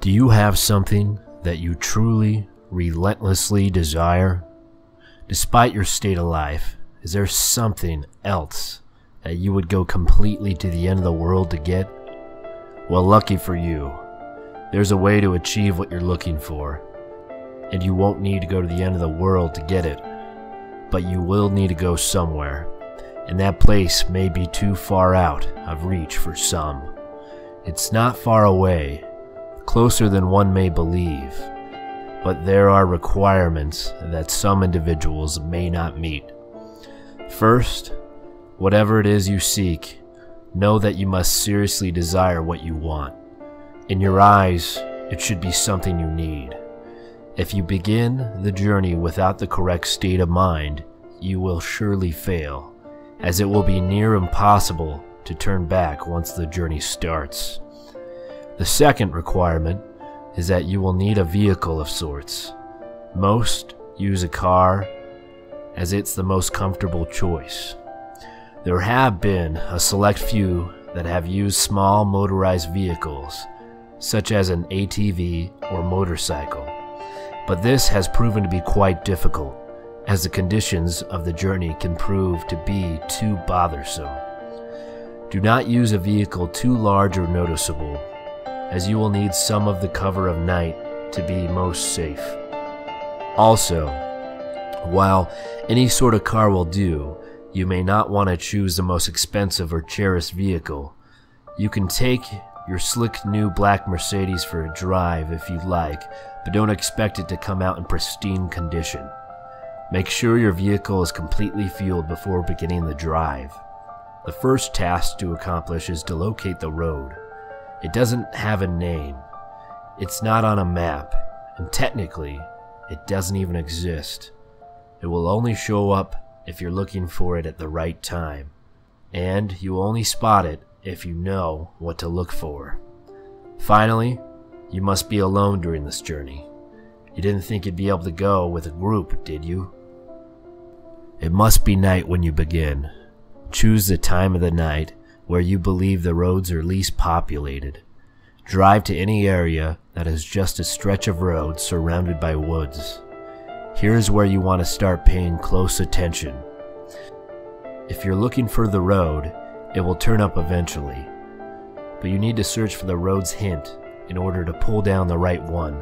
Do you have something that you truly, relentlessly desire? Despite your state of life, is there something else that you would go completely to the end of the world to get? Well, lucky for you, there's a way to achieve what you're looking for, and you won't need to go to the end of the world to get it, but you will need to go somewhere, and that place may be too far out of reach for some. It's not far away, closer than one may believe, but there are requirements that some individuals may not meet. First, whatever it is you seek, know that you must seriously desire what you want. In your eyes, it should be something you need. If you begin the journey without the correct state of mind, you will surely fail, as it will be near impossible to turn back once the journey starts. The second requirement is that you will need a vehicle of sorts. Most use a car as it's the most comfortable choice. There have been a select few that have used small motorized vehicles, such as an ATV or motorcycle, but this has proven to be quite difficult, as the conditions of the journey can prove to be too bothersome. Do not use a vehicle too large or noticeable, as you will need some of the cover of night to be most safe. Also, while any sort of car will do, you may not want to choose the most expensive or cherished vehicle. You can take your slick new black Mercedes for a drive if you'd like, but don't expect it to come out in pristine condition. Make sure your vehicle is completely fueled before beginning the drive. The first task to accomplish is to locate the road. It doesn't have a name. It's not on a map, and technically, it doesn't even exist. It will only show up if you're looking for it at the right time, and you will only spot it if you know what to look for. Finally, you must be alone during this journey. You didn't think you'd be able to go with a group, did you? It must be night when you begin. Choose the time of the night where you believe the roads are least populated. Drive to any area that is just a stretch of road surrounded by woods. Here's where you want to start paying close attention. If you're looking for the road, it will turn up eventually, but you need to search for the road's hint in order to pull down the right one.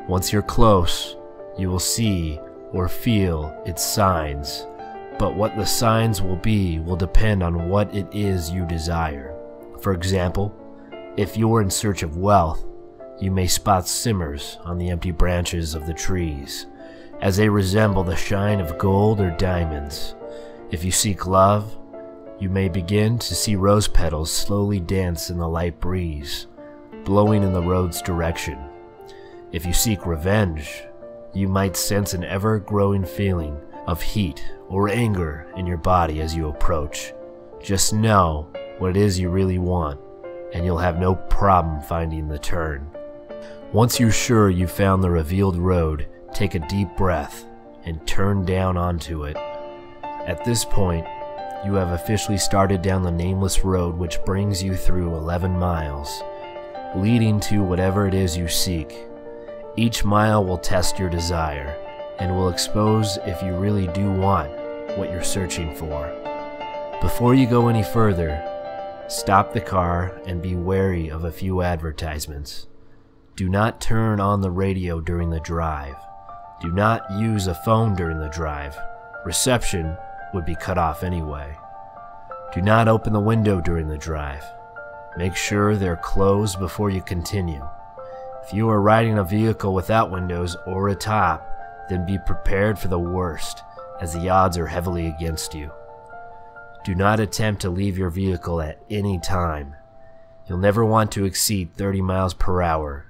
Once you're close, you will see or feel its signs, but what the signs will be will depend on what it is you desire. For example, if you're in search of wealth, you may spot simmers on the empty branches of the trees, as they resemble the shine of gold or diamonds. If you seek love, you may begin to see rose petals slowly dance in the light breeze, blowing in the road's direction. If you seek revenge, you might sense an ever-growing feeling of heat or anger in your body as you approach. Just know what it is you really want, and you'll have no problem finding the turn. Once you're sure you've found the revealed road, take a deep breath and turn down onto it. At this point, you have officially started down the nameless road which brings you through 11 miles, leading to whatever it is you seek. Each mile will test your desire and will expose if you really do want what you're searching for. Before you go any further, stop the car and be wary of a few advertisements. Do not turn on the radio during the drive. Do not use a phone during the drive. Reception would be cut off anyway. Do not open the window during the drive. Make sure they're closed before you continue. If you are riding a vehicle without windows or a top, then be prepared for the worst, as the odds are heavily against you. Do not attempt to leave your vehicle at any time. You'll never want to exceed 30 miles per hour,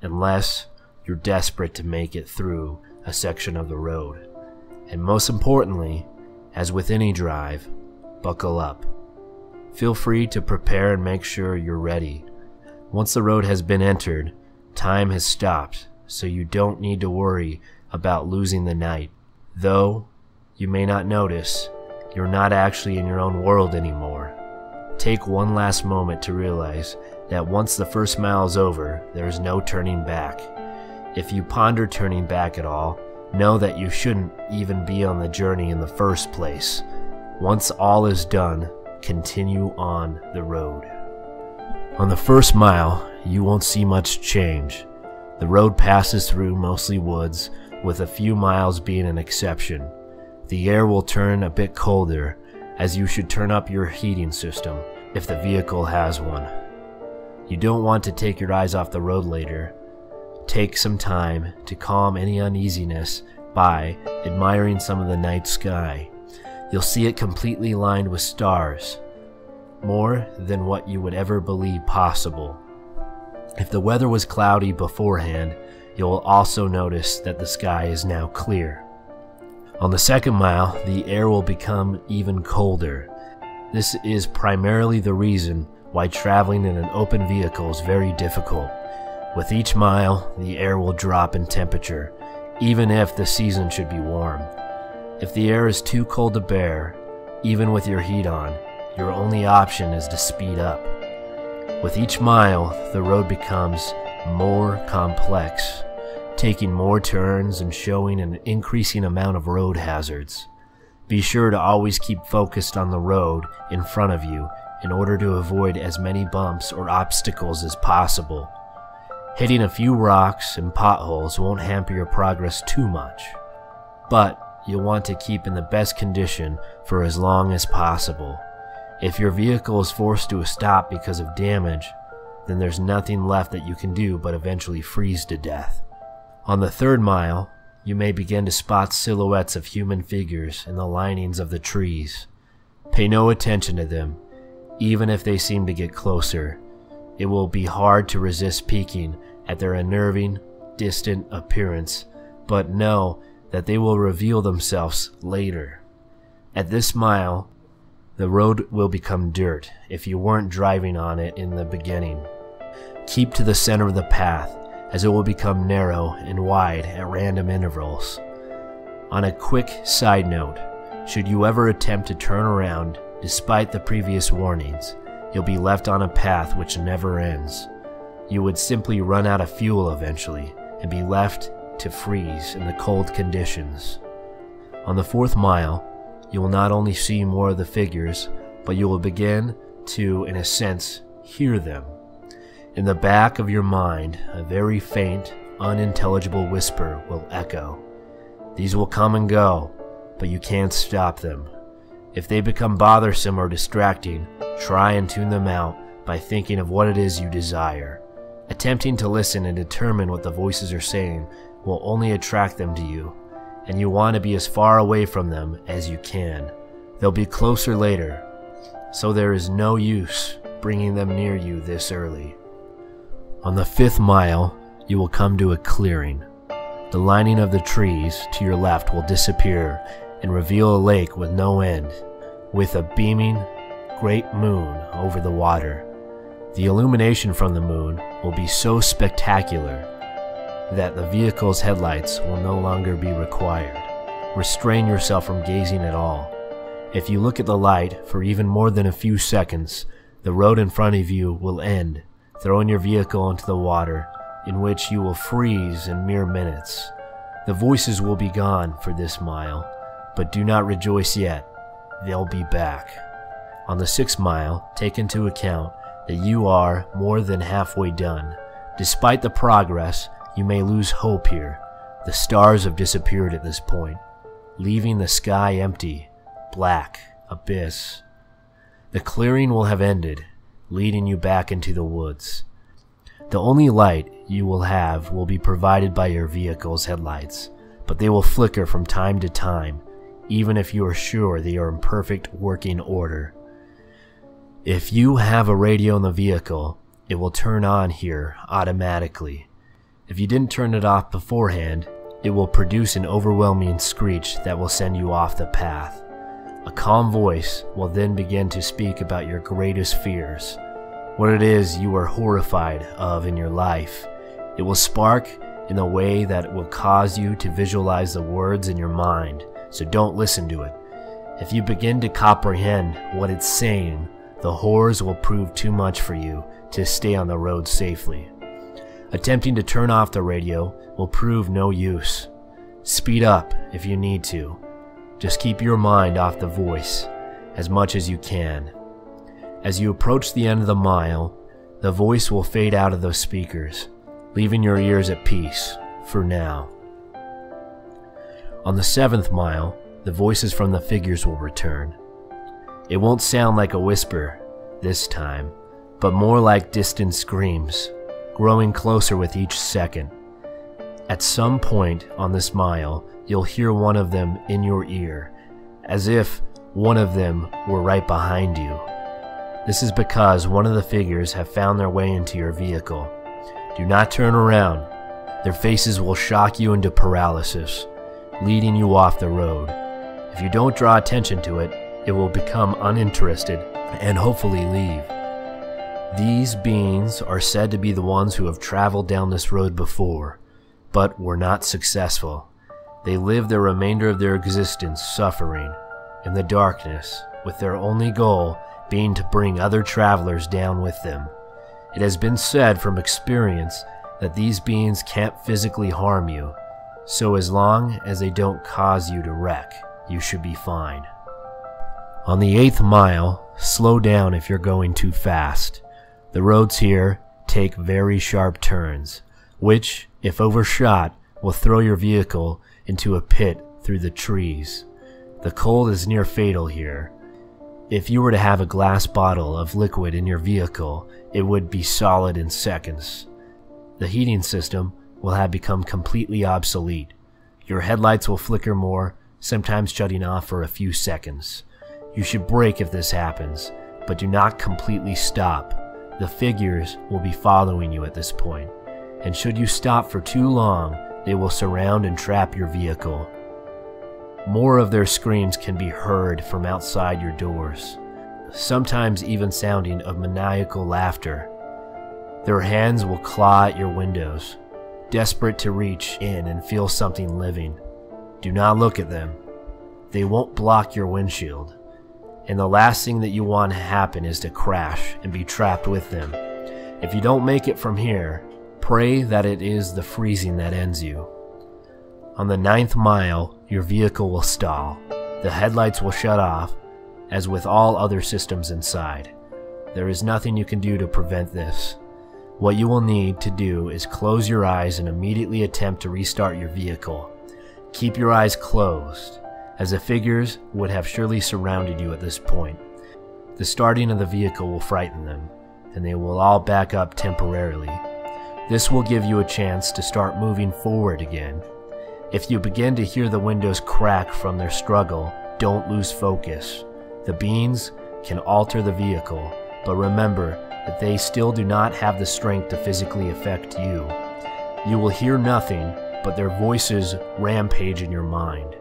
unless you're desperate to make it through a section of the road. And most importantly, as with any drive, buckle up. Feel free to prepare and make sure you're ready. Once the road has been entered, time has stopped, so you don't need to worry about losing the night. Though you may not notice, you're not actually in your own world anymore. Take one last moment to realize that once the first mile is over, there is no turning back. If you ponder turning back at all, know that you shouldn't even be on the journey in the first place. Once all is done, continue on the road. On the first mile, you won't see much change. The road passes through mostly woods, with a few miles being an exception. The air will turn a bit colder, as you should turn up your heating system, if the vehicle has one. You don't want to take your eyes off the road later. Take some time to calm any uneasiness by admiring some of the night sky. You'll see it completely lined with stars, more than what you would ever believe possible. If the weather was cloudy beforehand, you'll also notice that the sky is now clear. On the second mile, the air will become even colder. This is primarily the reason why traveling in an open vehicle is very difficult. With each mile, the air will drop in temperature, even if the season should be warm. If the air is too cold to bear, even with your heat on, your only option is to speed up. With each mile, the road becomes more complex, taking more turns and showing an increasing amount of road hazards. Be sure to always keep focused on the road in front of you in order to avoid as many bumps or obstacles as possible. Hitting a few rocks and potholes won't hamper your progress too much, but you'll want to keep in the best condition for as long as possible. If your vehicle is forced to a stop because of damage, then there's nothing left that you can do but eventually freeze to death. On the third mile, you may begin to spot silhouettes of human figures in the linings of the trees. Pay no attention to them, even if they seem to get closer. It will be hard to resist peeking at their unnerving, distant appearance, but know that they will reveal themselves later. At this mile, the road will become dirt if you weren't driving on it in the beginning. Keep to the center of the path, as it will become narrow and wide at random intervals. On a quick side note, should you ever attempt to turn around despite the previous warnings, you'll be left on a path which never ends. You would simply run out of fuel eventually and be left to freeze in the cold conditions. On the fourth mile, you will not only see more of the figures, but you will begin to, in a sense, hear them. In the back of your mind, a very faint, unintelligible whisper will echo. These will come and go, but you can't stop them. If they become bothersome or distracting, try and tune them out by thinking of what it is you desire. Attempting to listen and determine what the voices are saying will only attract them to you, and you want to be as far away from them as you can. They'll be closer later, so there is no use bringing them near you this early. On the fifth mile, you will come to a clearing. The lining of the trees to your left will disappear and reveal a lake with no end, with a beaming, great moon over the water. The illumination from the moon will be so spectacular that the vehicle's headlights will no longer be required. Restrain yourself from gazing at all. If you look at the light for even more than a few seconds, the road in front of you will end, throwing your vehicle into the water, in which you will freeze in mere minutes. The voices will be gone for this mile, but do not rejoice yet. They'll be back. On the 6th mile, take into account that you are more than halfway done. Despite the progress, you may lose hope here. The stars have disappeared at this point, leaving the sky empty, black abyss. The clearing will have ended, leading you back into the woods. The only light you will have will be provided by your vehicle's headlights, but they will flicker from time to time, even if you are sure they are in perfect working order. If you have a radio in the vehicle, it will turn on here automatically. If you didn't turn it off beforehand, it will produce an overwhelming screech that will send you off the path. A calm voice will then begin to speak about your greatest fears, what it is you are horrified of in your life. It will spark in a way that will cause you to visualize the words in your mind, so don't listen to it. If you begin to comprehend what it's saying, the horrors will prove too much for you to stay on the road safely. Attempting to turn off the radio will prove no use. Speed up if you need to. Just keep your mind off the voice as much as you can. As you approach the end of the mile, the voice will fade out of those speakers, leaving your ears at peace for now. On the 7th mile, the voices from the figures will return. It won't sound like a whisper this time, but more like distant screams, growing closer with each second. At some point on this mile, you'll hear one of them in your ear, as if one of them were right behind you. This is because one of the figures have found their way into your vehicle. Do not turn around. Their faces will shock you into paralysis, leading you off the road. If you don't draw attention to it, it will become uninterested and hopefully leave. These beings are said to be the ones who have traveled down this road before, but were not successful. They live the remainder of their existence suffering in the darkness, with their only goal being to bring other travelers down with them. It has been said from experience that these beings can't physically harm you, so as long as they don't cause you to wreck, you should be fine. On the 8th mile, slow down if you're going too fast. The roads here take very sharp turns, which, if overshot, will throw your vehicle into a pit through the trees. The cold is near fatal here. If you were to have a glass bottle of liquid in your vehicle, it would be solid in seconds. The heating system will have become completely obsolete. Your headlights will flicker more, sometimes shutting off for a few seconds. You should brake if this happens, but do not completely stop. The figures will be following you at this point, and should you stop for too long, they will surround and trap your vehicle. More of their screams can be heard from outside your doors, sometimes even sounding of maniacal laughter. Their hands will claw at your windows, desperate to reach in and feel something living. Do not look at them. They won't block your windshield, and the last thing that you want to happen is to crash and be trapped with them. If you don't make it from here, pray that it is the freezing that ends you. On the 9th mile, your vehicle will stall. The headlights will shut off, as with all other systems inside. There is nothing you can do to prevent this. What you will need to do is close your eyes and immediately attempt to restart your vehicle. Keep your eyes closed, as the figures would have surely surrounded you at this point. The starting of the vehicle will frighten them, and they will all back up temporarily. This will give you a chance to start moving forward again. If you begin to hear the windows crack from their struggle, don't lose focus. The beings can alter the vehicle, but remember that they still do not have the strength to physically affect you. You will hear nothing but their voices rampage in your mind,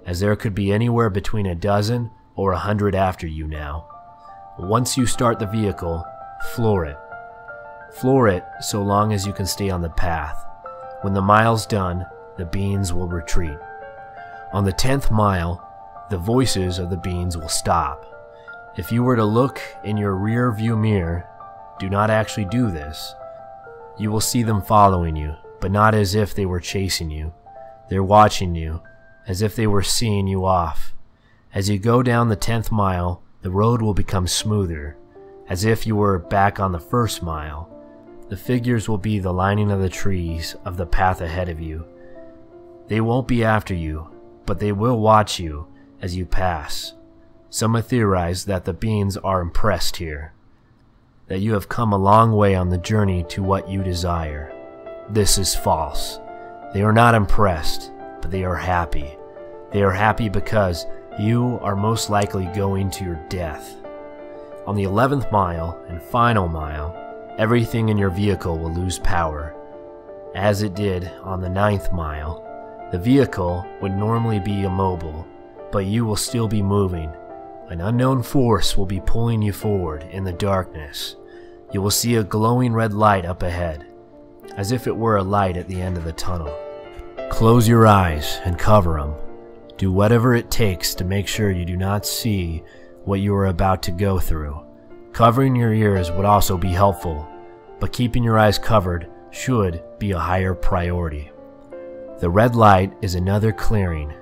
as there could be anywhere between a dozen or 100 after you now. Once you start the vehicle, floor it. Floor it so long as you can stay on the path. When the mile's done, the beings will retreat. On the 10th mile, the voices of the beings will stop. If you were to look in your rear view mirror, do not actually do this. You will see them following you, but not as if they were chasing you. They're watching you, as if they were seeing you off. As you go down the 10th mile, the road will become smoother, as if you were back on the 1st mile. The figures will be the lining of the trees of the path ahead of you. They won't be after you, but they will watch you as you pass. Some have theorized that the beings are impressed here, that you have come a long way on the journey to what you desire. This is false. They are not impressed, but they are happy. They are happy because you are most likely going to your death. On the 11th mile and final mile, everything in your vehicle will lose power. As it did on the 9th mile, the vehicle would normally be immobile, but you will still be moving. An unknown force will be pulling you forward in the darkness. You will see a glowing red light up ahead, as if it were a light at the end of the tunnel. Close your eyes and cover them. Do whatever it takes to make sure you do not see what you are about to go through. Covering your ears would also be helpful, but keeping your eyes covered should be a higher priority. The red light is another clearing,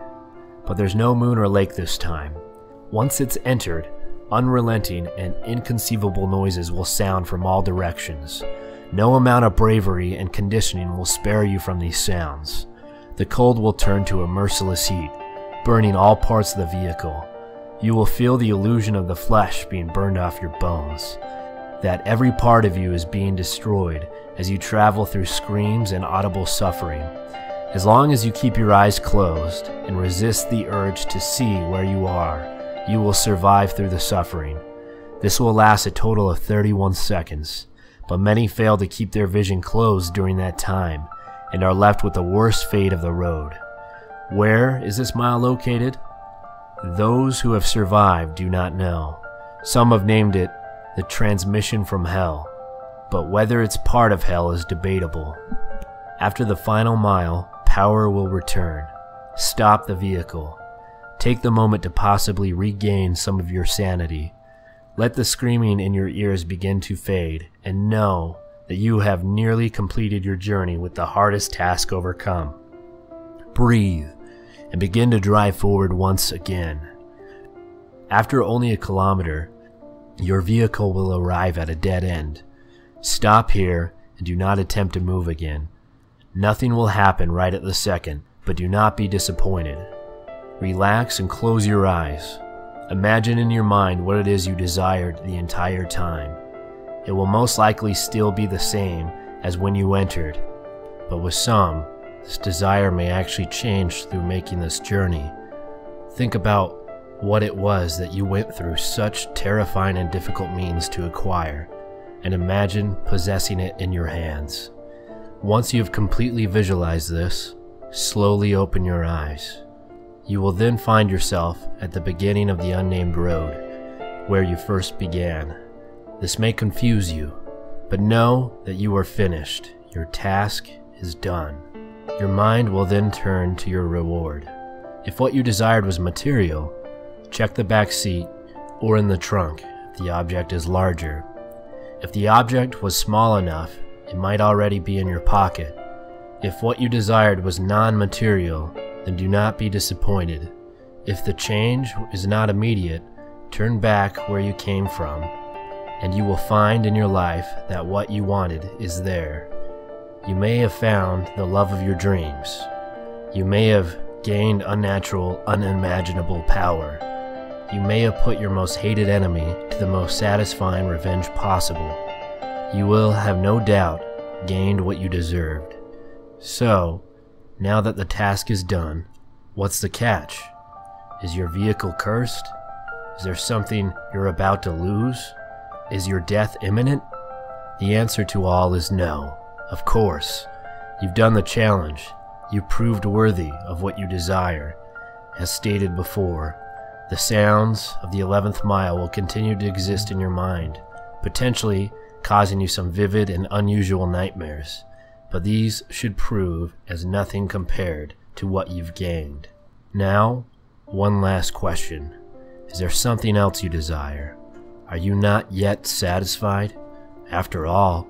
but there's no moon or lake this time. Once it's entered, unrelenting and inconceivable noises will sound from all directions. No amount of bravery and conditioning will spare you from these sounds. The cold will turn to a merciless heat, burning all parts of the vehicle. You will feel the illusion of the flesh being burned off your bones, that every part of you is being destroyed as you travel through screams and audible suffering. As long as you keep your eyes closed and resist the urge to see where you are, you will survive through the suffering. This will last a total of 31 seconds, but many fail to keep their vision closed during that time and are left with the worst fate of the road. Where is this mile located? Those who have survived do not know. Some have named it the transmission from hell, but whether it's part of hell is debatable. After the final mile, power will return. Stop the vehicle. Take the moment to possibly regain some of your sanity. Let the screaming in your ears begin to fade, and know that you have nearly completed your journey with the hardest task overcome. Breathe, and begin to drive forward once again. After only a kilometer, your vehicle will arrive at a dead end. Stop here and do not attempt to move again. Nothing will happen right at the second, but do not be disappointed. Relax and close your eyes. Imagine in your mind what it is you desired the entire time. It will most likely still be the same as when you entered, but with some, this desire may actually change through making this journey. Think about what it was that you went through such terrifying and difficult means to acquire, and imagine possessing it in your hands. Once you have completely visualized this, slowly open your eyes. You will then find yourself at the beginning of the unnamed road, where you first began. This may confuse you, but know that you are finished. Your task is done. Your mind will then turn to your reward. If what you desired was material, check the back seat or in the trunk if the object is larger. If the object was small enough, it might already be in your pocket. If what you desired was non-material, then do not be disappointed. If the change is not immediate, turn back where you came from, and you will find in your life that what you wanted is there. You may have found the love of your dreams. You may have gained unnatural, unimaginable power. You may have put your most hated enemy to the most satisfying revenge possible. You will have no doubt gained what you deserved. So, now that the task is done, what's the catch? Is your vehicle cursed? Is there something you're about to lose? Is your death imminent? The answer to all is no. Of course. You've done the challenge. You proved worthy of what you desire. As stated before, the sounds of the 11th mile will continue to exist in your mind, potentially causing you some vivid and unusual nightmares, but these should prove as nothing compared to what you've gained. Now, one last question. Is there something else you desire? Are you not yet satisfied? After all,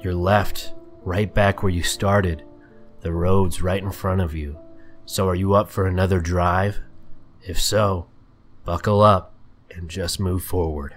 you're left right back where you started. The road's right in front of you. So are you up for another drive? If so, buckle up and just move forward.